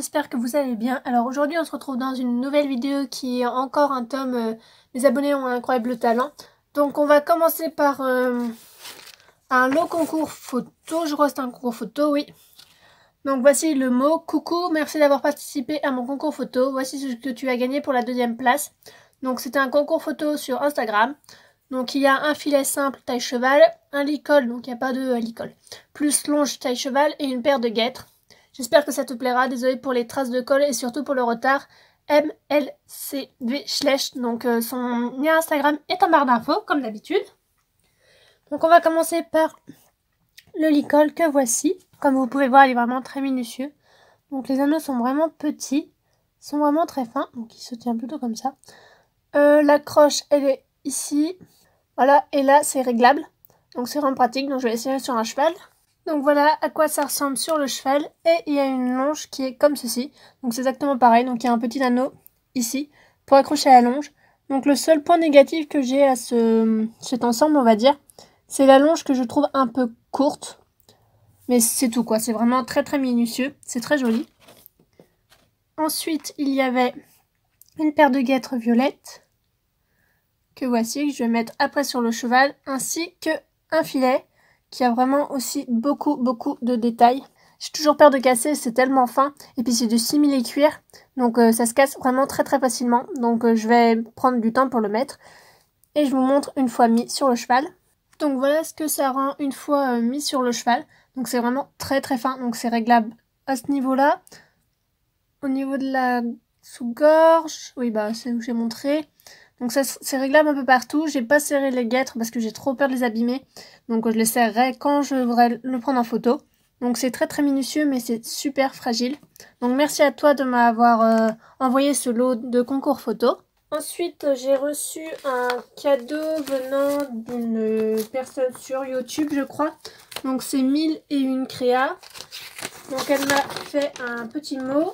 j'espère que vous allez bien. Alors aujourd'hui on se retrouve dans une nouvelle vidéo qui est encore un tome Les abonnés ont un incroyable talent. Donc on va commencer par un lot concours photo, je crois que c'est un concours photo, oui. Donc voici le mot: coucou, merci d'avoir participé à mon concours photo, voici ce que tu as gagné pour la 2e place. Donc c'était un concours photo sur Instagram. Donc il y a un filet simple taille cheval, un licol, donc il n'y a pas de licol, plus longe taille cheval et une paire de guêtres. J'espère que ça te plaira, désolé pour les traces de colle et surtout pour le retard. MLCV Schlecht, donc son lien Instagram est en barre d'infos comme d'habitude. Donc on va commencer par le licol que voici. Comme vous pouvez voir, il est vraiment très minutieux. Donc les anneaux sont vraiment petits, sont vraiment très fins, donc il se tient plutôt comme ça. L'accroche elle est ici, voilà, et là c'est réglable, donc c'est vraiment pratique, donc je vais essayer sur un cheval. Donc voilà à quoi ça ressemble sur le cheval, et il y a une longe qui est comme ceci, donc c'est exactement pareil, donc il y a un petit anneau ici pour accrocher à la longe. Donc le seul point négatif que j'ai à cet ensemble, on va dire, c'est la longe que je trouve un peu courte, mais c'est tout quoi, c'est vraiment très très minutieux, c'est très joli. Ensuite il y avait une paire de guêtres violettes, que voici, que je vais mettre après sur le cheval, ainsi que un filet qui a vraiment aussi beaucoup de détails. J'ai toujours peur de casser, c'est tellement fin, et puis c'est du simili cuir, donc ça se casse vraiment très facilement, donc je vais prendre du temps pour le mettre, et je vous montre une fois mis sur le cheval. Donc voilà ce que ça rend une fois mis sur le cheval, donc c'est vraiment très fin, donc c'est réglable à ce niveau-là. Au niveau de la sous-gorge, oui bah c'est où j'ai montré. Donc ça c'est réglable un peu partout. J'ai pas serré les guêtres parce que j'ai trop peur de les abîmer. Donc je les serrerai quand je voudrais le prendre en photo. Donc c'est très minutieux mais c'est super fragile. Donc merci à toi de m'avoir envoyé ce lot de concours photo. Ensuite j'ai reçu un cadeau venant d'une personne sur YouTube je crois. Donc c'est 1001 créas. Donc elle m'a fait un petit mot.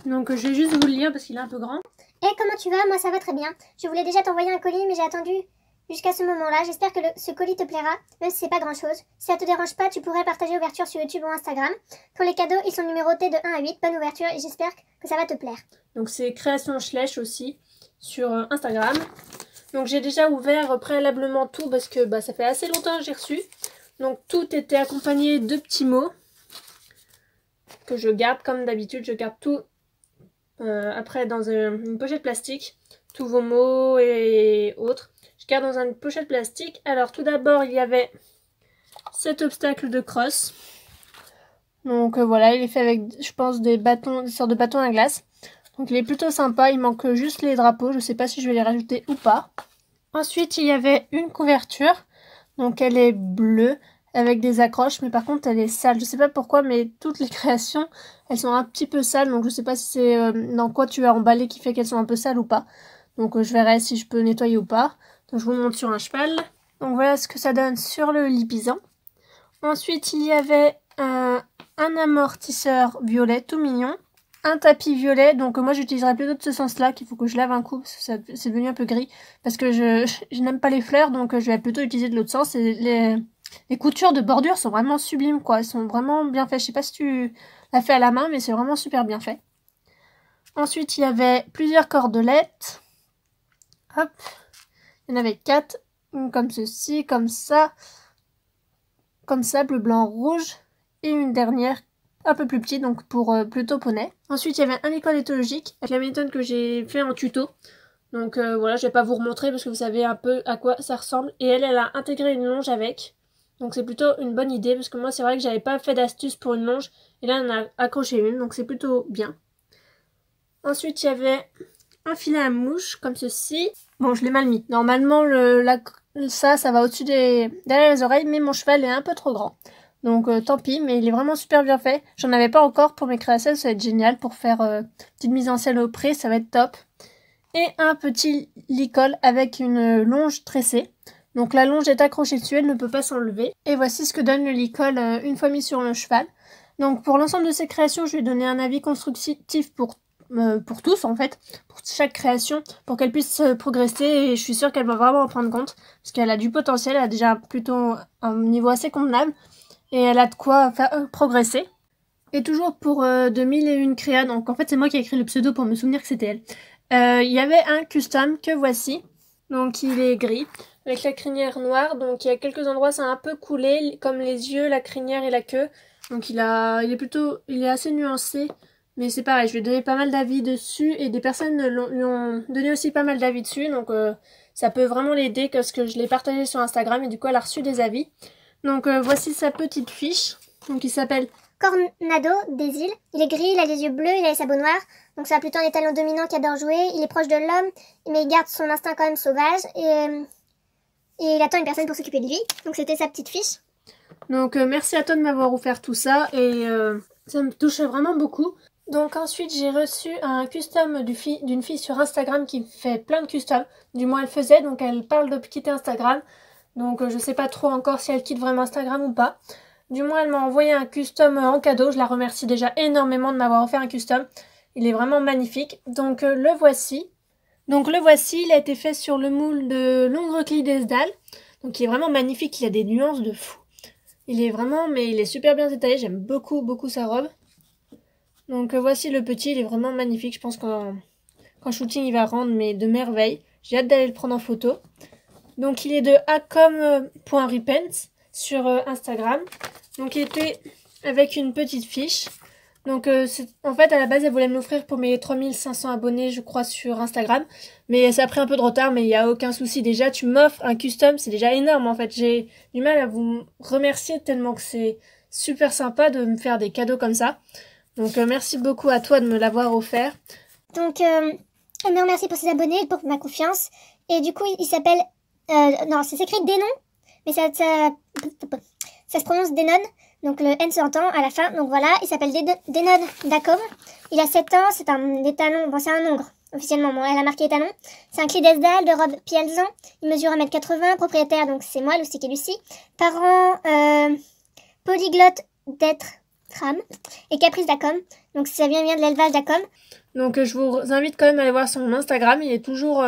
Donc je vais juste vous le lire parce qu'il est un peu grand. Et comment tu vas? Moi ça va très bien. Je voulais déjà t'envoyer un colis mais j'ai attendu jusqu'à ce moment-là. J'espère que ce colis te plaira, même si c'est pas grand chose. Si ça te dérange pas, tu pourrais partager l'ouverture sur YouTube ou Instagram. Pour les cadeaux, ils sont numérotés de 1 à 8. Bonne ouverture et j'espère que ça va te plaire. Donc c'est Création Schlecht aussi sur Instagram. Donc j'ai déjà ouvert préalablement tout parce que ça fait assez longtemps que j'ai reçu. Donc tout était accompagné de petits mots que je garde comme d'habitude. Je garde tout après dans une pochette plastique, tous vos mots et autres. Je garde dans une pochette plastique. Alors tout d'abord il y avait cet obstacle de crosse. Donc voilà, il est fait avec je pense des bâtons, des sortes de bâtons à glace. Donc il est plutôt sympa, il manque juste les drapeaux, je sais pas si je vais les rajouter ou pas. Ensuite il y avait une couverture, donc elle est bleue avec des accroches, mais par contre elle est sale, je sais pas pourquoi, mais toutes les créations elles sont un petit peu sales, donc je sais pas si c'est dans quoi tu as emballé qui fait qu'elles sont un peu sales ou pas. Donc je verrai si je peux nettoyer ou pas. Donc je vous montre sur un cheval. Donc voilà ce que ça donne sur le lipisant. Ensuite il y avait un amortisseur violet tout mignon. Un tapis violet, donc moi j'utiliserai plutôt de ce sens là, qu'il faut que je lave un coup parce que c'est devenu un peu gris, parce que je n'aime pas les fleurs, donc je vais plutôt utiliser de l'autre sens. Et les coutures de bordure sont vraiment sublimes quoi, elles sont vraiment bien faites. Je sais pas si tu l'as fait à la main, mais c'est vraiment super bien fait. Ensuite il y avait plusieurs cordelettes, hop, il y en avait 4, une comme ceci, comme ça, bleu, blanc, rouge, et une dernière un peu plus petit, donc pour plutôt poney. Ensuite il y avait un licol éthologique avec la méthode que j'ai fait en tuto. Donc voilà, je vais pas vous remontrer parce que vous savez un peu à quoi ça ressemble. Et elle a intégré une longe avec. Donc c'est plutôt une bonne idée parce que moi c'est vrai que j'avais pas fait d'astuce pour une longe. Et là on a accroché une, donc c'est plutôt bien. Ensuite il y avait un filet à mouche comme ceci. Bon, je l'ai mal mis. Normalement ça va au-dessus derrière les oreilles, mais mon cheval est un peu trop grand. Donc tant pis, mais il est vraiment super bien fait. J'en avais pas encore pour mes créations, ça va être génial pour faire petite mise en scène au pré, ça va être top. Et un petit licol avec une longe tressée. Donc la longe est accrochée dessus, elle ne peut pas s'enlever. Et voici ce que donne le licol une fois mis sur le cheval. Donc pour l'ensemble de ces créations, je vais donner un avis constructif pour tous en fait, pour chaque création, pour qu'elle puisse progresser, et je suis sûre qu'elle va vraiment en prendre compte, parce qu'elle a du potentiel, elle a déjà plutôt un niveau assez convenable, et elle a de quoi faire progresser. Et toujours pour de mille et une créas, donc en fait c'est moi qui ai écrit le pseudo pour me souvenir que c'était elle. Il y avait un custom que voici, donc il est gris, avec la crinière noire, donc il y a quelques endroits c'est un peu coulé, comme les yeux, la crinière et la queue. Donc il est assez nuancé, mais c'est pareil, je lui ai donné pas mal d'avis dessus, et des personnes lui ont donné aussi pas mal d'avis dessus, donc ça peut vraiment l'aider parce que je l'ai partagé sur Instagram, et du coup elle a reçu des avis. Donc voici sa petite fiche, donc il s'appelle Cornado des îles. Il est gris, il a les yeux bleus, il a les sabots noirs. Donc c'est plutôt un étalon dominant qui adore jouer. Il est proche de l'homme, mais il garde son instinct quand même sauvage. Et il attend une personne pour s'occuper de lui. Donc c'était sa petite fiche. Donc merci à toi de m'avoir offert tout ça, et ça me touchait vraiment beaucoup. Donc ensuite j'ai reçu un custom d'une fille sur Instagram qui fait plein de customs. Du moins elle faisait, donc elle parle de quitter Instagram. Donc je sais pas trop encore si elle quitte vraiment Instagram ou pas. Du moins, elle m'a envoyé un custom en cadeau. Je la remercie déjà énormément de m'avoir offert un custom. Il est vraiment magnifique. Donc, le voici. Il a été fait sur le moule de Longreclis d'Esdal. Donc, il est vraiment magnifique. Il a des nuances de fou. Il est super bien détaillé. J'aime beaucoup, beaucoup sa robe. Donc, voici le petit. Il est vraiment magnifique. Je pense qu'en shooting, il va rendre de merveilles. J'ai hâte d'aller le prendre en photo. Donc, il est de acom.repent sur Instagram. Donc il était avec une petite fiche. Donc en fait à la base elle voulait me l'offrir pour mes 3500 abonnés je crois sur Instagram. Mais ça a pris un peu de retard, mais il n'y a aucun souci. Déjà tu m'offres un custom, c'est déjà énorme en fait. J'ai du mal à vous remercier tellement que c'est super sympa de me faire des cadeaux comme ça. Donc merci beaucoup à toi de me l'avoir offert. Donc elle me remercie pour ses abonnés et pour ma confiance. Et du coup il s'appelle... non c'est écrit Denon, mais ça se prononce Denon, donc le N se entend à la fin. Donc voilà, il s'appelle Denon Dacom. Il a 7 ans, c'est un étalon, bon c'est un hongre, officiellement, bon, elle a marqué étalon. C'est un Clydesdal de robe Pialzan, il mesure 1m80, propriétaire, donc c'est moi, Loustic et Lucie. Parents, polyglotte d'être Tram et Caprice Dacom, donc ça vient de l'élevage Dacom. Donc je vous invite quand même à aller voir son Instagram, il est toujours...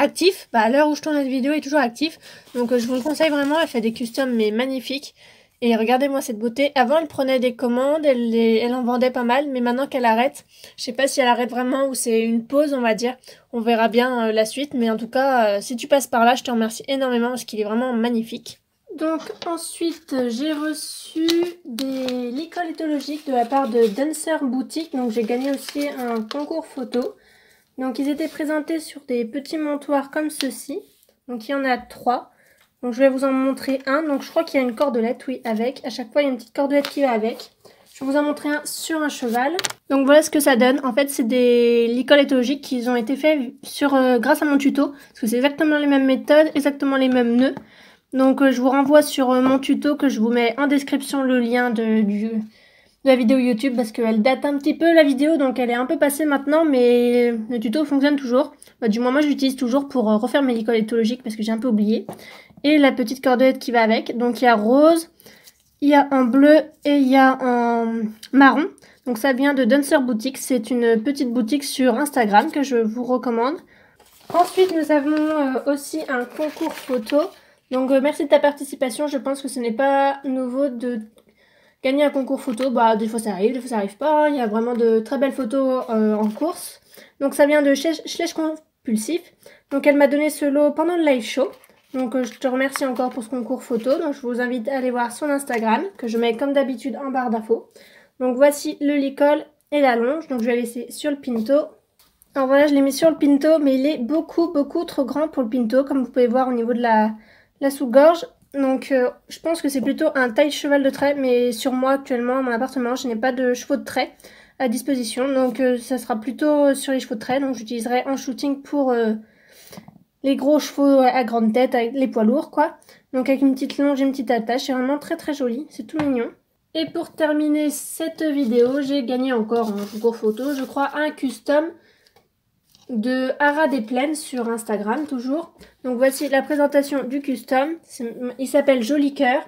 actif, à l'heure où je tourne cette vidéo, il est toujours actif. Donc je vous le conseille vraiment, elle fait des customs mais magnifiques. Et regardez-moi cette beauté. Avant elle prenait des commandes, elle en vendait pas mal, mais maintenant qu'elle arrête, je sais pas si elle arrête vraiment ou c'est une pause on va dire. On verra bien la suite, mais en tout cas si tu passes par là, je te remercie énormément parce qu'il est vraiment magnifique. Donc ensuite j'ai reçu des licoles éthologiques de la part de Dancer Boutique, donc j'ai gagné aussi un concours photo. Donc ils étaient présentés sur des petits mantoirs comme ceci. Donc il y en a 3. Donc je vais vous en montrer un. Donc je crois qu'il y a une cordelette, oui, avec. À chaque fois il y a une petite cordelette qui va avec. Je vais vous en montrer un sur un cheval. Donc voilà ce que ça donne. En fait c'est des licoles éthologiques qui ont été faits grâce à mon tuto. Parce que c'est exactement les mêmes méthodes, exactement les mêmes nœuds. Donc je vous renvoie sur mon tuto que je vous mets en description le lien de la vidéo YouTube parce qu'elle date un petit peu la vidéo, donc elle est un peu passée maintenant, mais le tuto fonctionne toujours. Du moins moi je l'utilise toujours pour refaire mes licoles éthologiques parce que j'ai un peu oublié. Et la petite cordelette qui va avec. Donc il y a rose, il y a en bleu et il y a en marron. Donc ça vient de Dancer Boutique, c'est une petite boutique sur Instagram que je vous recommande. Ensuite nous avons aussi un concours photo. Donc merci de ta participation, je pense que ce n'est pas nouveau de gagner un concours photo. Bah des fois ça arrive pas, il y a vraiment de très belles photos en course. Donc ça vient de Schleich Compulsif. Donc elle m'a donné ce lot pendant le live show. Donc je te remercie encore pour ce concours photo. Donc je vous invite à aller voir son Instagram que je mets comme d'habitude en barre d'infos. Donc voici le licol et la longe. Donc je vais la laisser sur le pinto. Alors voilà, je l'ai mis sur le pinto, mais il est beaucoup trop grand pour le pinto, comme vous pouvez voir au niveau de la sous-gorge. Donc je pense que c'est plutôt un taille cheval de trait, mais sur moi actuellement, à mon appartement, je n'ai pas de chevaux de trait à disposition. Donc ça sera plutôt sur les chevaux de trait. Donc j'utiliserai en shooting pour les gros chevaux à grande tête, avec les poids lourds quoi. Donc avec une petite longe et une petite attache, c'est vraiment très joli, c'est tout mignon. Et pour terminer cette vidéo, j'ai gagné encore un concours photo, je crois un custom de Hara des Plaines sur Instagram toujours. Donc voici la présentation du custom. Il s'appelle Joli Cœur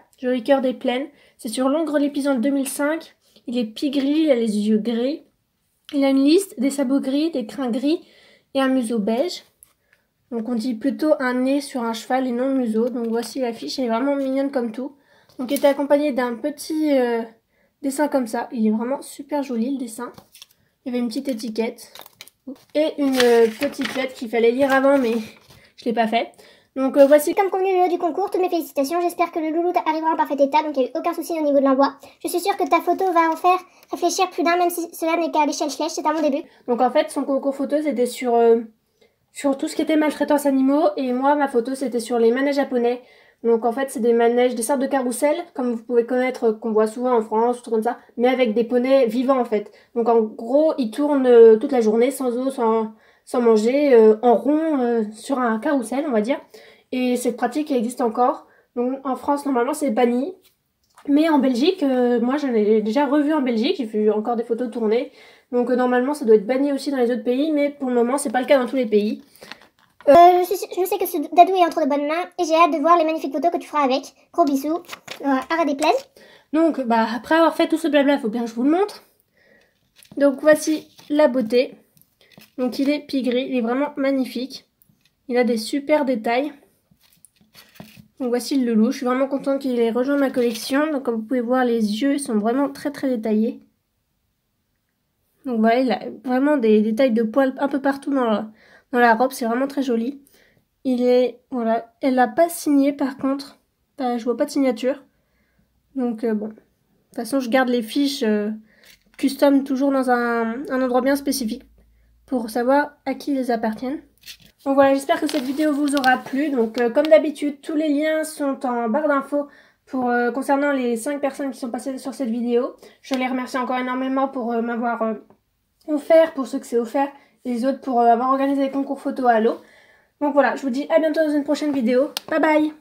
des Plaines. C'est sur Longres l'épisode 2005. Il est pie-gris, il a les yeux gris. Il a une liste, des sabots gris, des crins gris et un museau beige. Donc on dit plutôt un nez sur un cheval et non le museau. Donc voici l'affiche, elle est vraiment mignonne comme tout. Donc il était accompagné d'un petit dessin comme ça. Il est vraiment super joli le dessin. Il y avait une petite étiquette et une petite lettre qu'il fallait lire avant, mais je l'ai pas fait. Donc voici. Comme convenu le lot du concours, toutes mes félicitations. J'espère que le loulou arrivera en parfait état, donc il n'y a eu aucun souci au niveau de l'envoi. Je suis sûre que ta photo va en faire réfléchir plus d'un, même si cela n'est qu'à l'échelle Schlech, c'est à mon début. Donc en fait, son concours photo, c'était sur tout ce qui était maltraitance animaux, et moi, ma photo, c'était sur les manèges japonais. Donc en fait, c'est des manèges, des sortes de carrousels, comme vous pouvez connaître, qu'on voit souvent en France, tout comme ça, mais avec des poneys vivants en fait. Donc en gros, ils tournent toute la journée, sans eau, sans manger, en rond, sur un carrousel, on va dire. Et cette pratique existe encore. Donc en France, normalement, c'est banni. Mais en Belgique, moi j'en ai déjà revu en Belgique, j'ai vu encore des photos tournées. Donc normalement, ça doit être banni aussi dans les autres pays, mais pour le moment, c'est pas le cas dans tous les pays. Je sais que ce dadou est entre de bonnes mains et j'ai hâte de voir les magnifiques photos que tu feras avec. Gros bisous. Arrête des plaines. Donc, après avoir fait tout ce blabla, il faut bien que je vous le montre. Donc, voici la beauté. Donc, il est pie gris, il est vraiment magnifique. Il a des super détails. Donc, voici le loulou. Je suis vraiment contente qu'il ait rejoint ma collection. Donc, comme vous pouvez voir, les yeux sont vraiment très très détaillés. Donc, voilà, il a vraiment des détails de poils un peu partout dans la robe. C'est vraiment très joli. Il est, voilà, elle n'a pas signé par contre. Je vois pas de signature. Donc, bon. De toute façon, je garde les fiches custom toujours dans un endroit bien spécifique pour savoir à qui ils appartiennent. Donc voilà, j'espère que cette vidéo vous aura plu. Donc comme d'habitude, tous les liens sont en barre d'infos concernant les 5 personnes qui sont passées sur cette vidéo. Je les remercie encore énormément pour m'avoir offert, pour ceux que c'est offert, et les autres pour avoir organisé les concours photo à l'eau. Donc voilà, je vous dis à bientôt dans une prochaine vidéo. Bye bye!